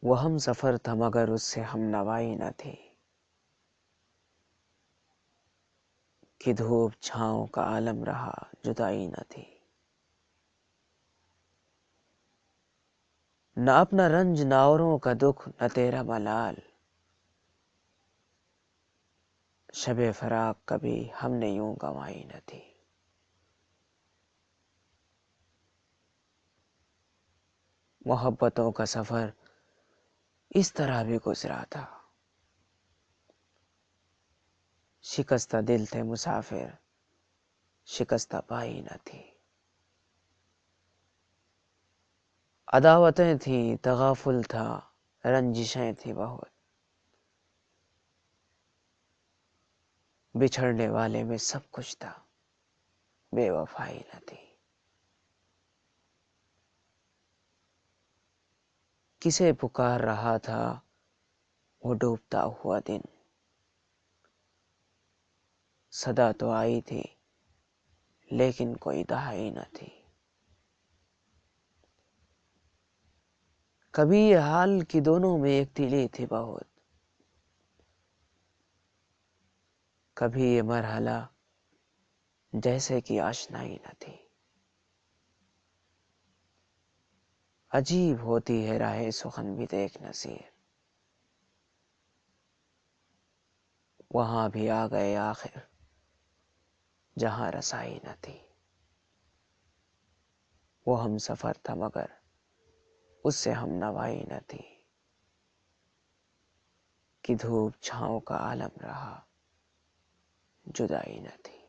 وہ ہم سفر تھا مگر اس سے ہم نوائی نہ تھی، کہ دھوپ چھاؤں کا عالم رہا جدائی نہ تھی۔ نہ اپنا رنج نہ اوروں کا دکھ نہ تیرا ملال، شب فراق کبھی ہم نے یوں گنوائی نہ تھی۔ محبتوں کا سفر اس طرح بھی گزرا تھا، شکستہ دل تھے مسافر شکستہ پائی نہ تھی۔ عداوتیں تھیں تغافل تھا رنجشیں تھی بہت، بچھڑنے والے میں سب کچھ تھا بے وفائی نہ تھی۔ کسے پکار رہا تھا وہ ڈوبتا ہوا دن، صدا تو آئی تھی لیکن کوئی دہائی نہ تھی۔ کبھی یہ حال کہ دونوں میں ایک دلی تھی بہت، کبھی یہ مرحلہ جیسے کہ آشنائی نہ تھی۔ عجیب ہوتی ہے راہ سخن بھی دیکھ نصیب، وہاں بھی آ گئے آخر جہاں رسائی نہ تھی۔ وہ ہم سفر تھا مگر اس سے ہم نوائی نہ تھی، کہ دھوپ چھاؤں کا عالم رہا جدائی نہ تھی۔